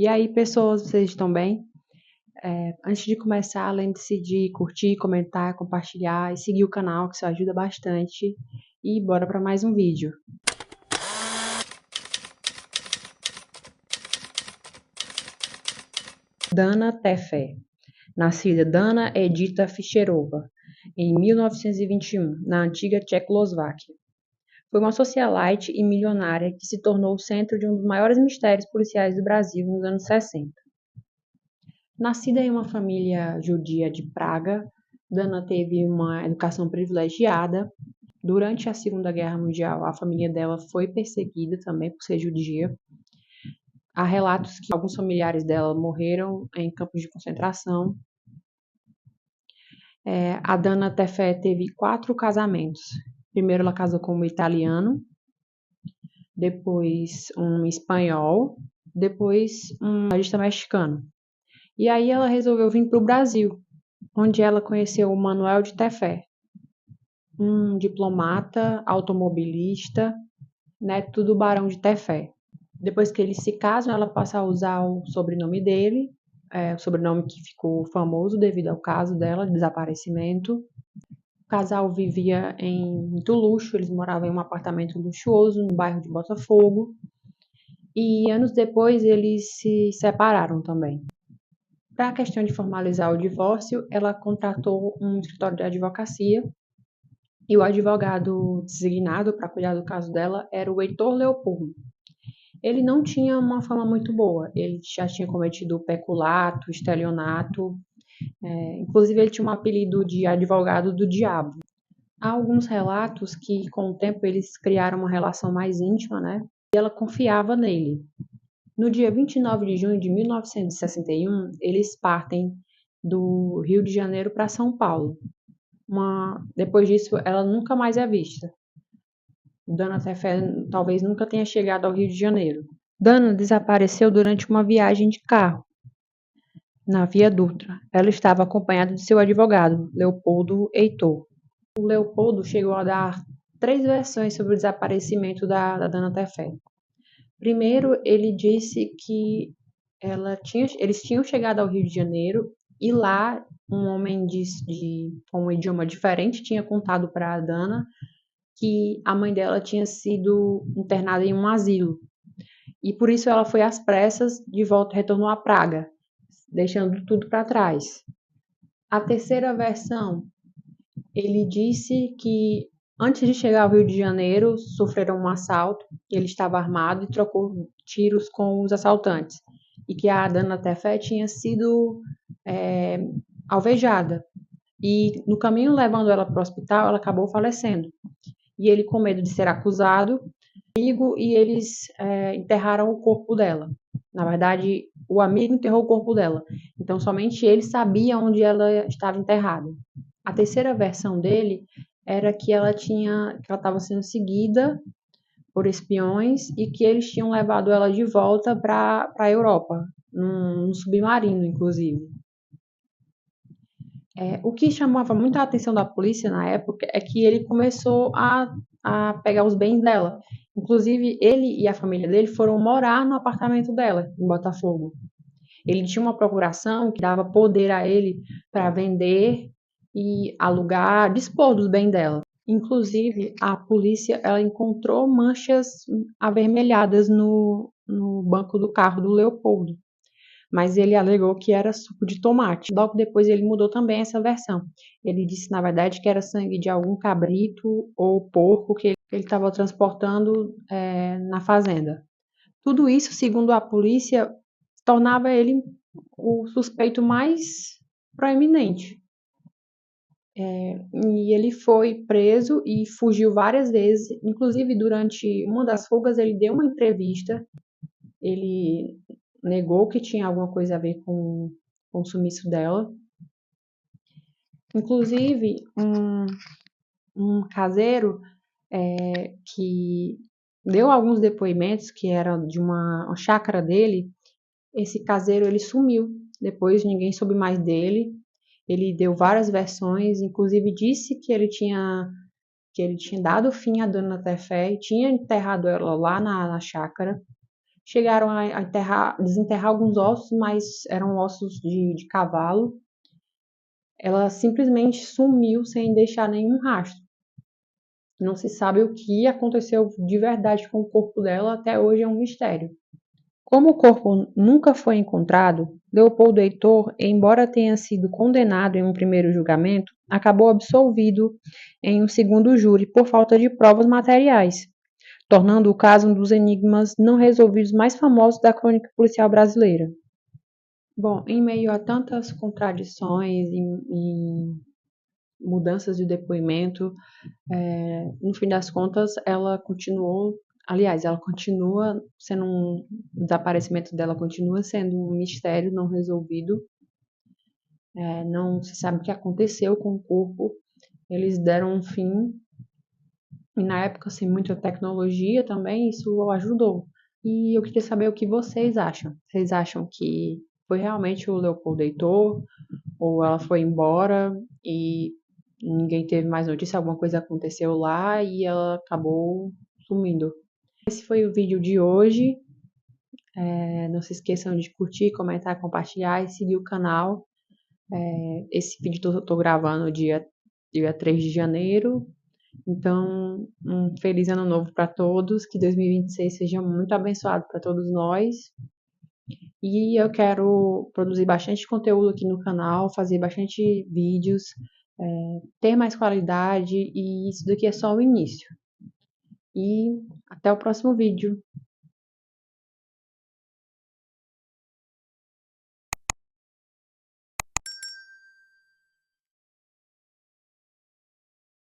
E aí, pessoas, vocês estão bem? Antes de começar, lembre-se de curtir, comentar, compartilhar e seguir o canal, que isso ajuda bastante. E bora para mais um vídeo. Dana Tefé, nascida Dana Edita Fischerova, em 1921, na antiga Tchecoslováquia. Foi uma socialite e milionária que se tornou o centro de um dos maiores mistérios policiais do Brasil nos anos 60. Nascida em uma família judia de Praga, Dana teve uma educação privilegiada. Durante a Segunda Guerra Mundial, a família dela foi perseguida também por ser judia. Há relatos que alguns familiares dela morreram em campos de concentração. A Dana Tefé teve 4 casamentos. Primeiro ela casou com um italiano, depois um espanhol, depois um artista mexicano. E aí ela resolveu vir para o Brasil, onde ela conheceu o Manuel de Tefé, um diplomata, automobilista, neto do Barão de Tefé. Depois que eles se casam, ela passa a usar o sobrenome dele, o sobrenome que ficou famoso devido ao caso dela, de desaparecimento. O casal vivia em muito luxo, eles moravam em um apartamento luxuoso no bairro de Botafogo. E anos depois eles se separaram também. Para a questão de formalizar o divórcio, ela contratou um escritório de advocacia e o advogado designado para cuidar do caso dela era o Heitor Leopoldo. Ele não tinha uma fama muito boa, ele já tinha cometido peculato, estelionato, inclusive ele tinha um apelido de advogado do diabo. Há alguns relatos que com o tempo eles criaram uma relação mais íntima, né? E ela confiava nele. No dia 29 de junho de 1961, eles partem do Rio de Janeiro para São Paulo. Depois disso, ela nunca mais é vista. Dana Tefé talvez nunca tenha chegado ao Rio de Janeiro. Dana desapareceu durante uma viagem de carro na Via Dutra. Ela estava acompanhada de seu advogado, Leopoldo Heitor. O Leopoldo chegou a dar 3 versões sobre o desaparecimento da Dana Tefé. Primeiro, ele disse que eles tinham chegado ao Rio de Janeiro e lá um homem com um idioma diferente tinha contado para a Dana que a mãe dela tinha sido internada em um asilo. E por isso ela foi às pressas, de volta retornou a Praga, deixando tudo para trás. A terceira versão, ele disse que antes de chegar ao Rio de Janeiro, sofreram um assalto, ele estava armado e trocou tiros com os assaltantes. E que a Dana Tefé tinha sido alvejada. E no caminho levando ela para o hospital, ela acabou falecendo. E ele, com medo de ser acusado, e eles enterraram o corpo dela. Na verdade, o amigo enterrou o corpo dela. Então, somente ele sabia onde ela estava enterrada. A terceira versão dele era que ela estava sendo seguida por espiões e que eles tinham levado ela de volta para a Europa, num submarino, inclusive. O que chamava muita atenção da polícia na época é que ele começou a pegar os bens dela. Inclusive, ele e a família dele foram morar no apartamento dela, em Botafogo. Ele tinha uma procuração que dava poder a ele para vender e alugar, dispor dos bens dela. Inclusive, a polícia ela encontrou manchas avermelhadas no banco do carro do Leopoldo, mas ele alegou que era suco de tomate. Logo depois ele mudou também essa versão. Ele disse, na verdade, que era sangue de algum cabrito ou porco que ele estava transportando na fazenda. Tudo isso, segundo a polícia, tornava ele o suspeito mais proeminente. E ele foi preso e fugiu várias vezes. Inclusive, durante uma das fugas, ele deu uma entrevista. Ele negou que tinha alguma coisa a ver com o sumiço dela. Inclusive, um caseiro que deu alguns depoimentos, que era de uma chácara dele. Esse caseiro ele sumiu. Depois ninguém soube mais dele. Ele deu várias versões, inclusive disse que ele tinha dado fim à Dona Tefé e tinha enterrado ela lá na chácara. chegaram a desenterrar alguns ossos, mas eram ossos de cavalo. Ela simplesmente sumiu sem deixar nenhum rastro. Não se sabe o que aconteceu de verdade com o corpo dela, até hoje é um mistério. Como o corpo nunca foi encontrado, Leopoldo Heitor, embora tenha sido condenado em um primeiro julgamento, acabou absolvido em um segundo júri por falta de provas materiais, tornando o caso um dos enigmas não resolvidos mais famosos da crônica policial brasileira. Bom, em meio a tantas contradições e mudanças de depoimento, no fim das contas, ela continuou, aliás, ela continua sendo o desaparecimento dela continua sendo um mistério não resolvido. Não se sabe o que aconteceu com o corpo. Eles deram um fim, e na época, sem muita tecnologia também, isso ajudou. E eu queria saber o que vocês acham. Vocês acham que foi realmente o Leopoldo Heitor, ou ela foi embora e ninguém teve mais notícia, alguma coisa aconteceu lá e ela acabou sumindo? Esse foi o vídeo de hoje. Não se esqueçam de curtir, comentar, compartilhar e seguir o canal. Esse vídeo eu tô gravando dia 3 de janeiro. Então, um feliz ano novo para todos, que 2026 seja muito abençoado para todos nós. E eu quero produzir bastante conteúdo aqui no canal, fazer bastante vídeos, ter mais qualidade, e isso daqui é só o início. E até o próximo vídeo.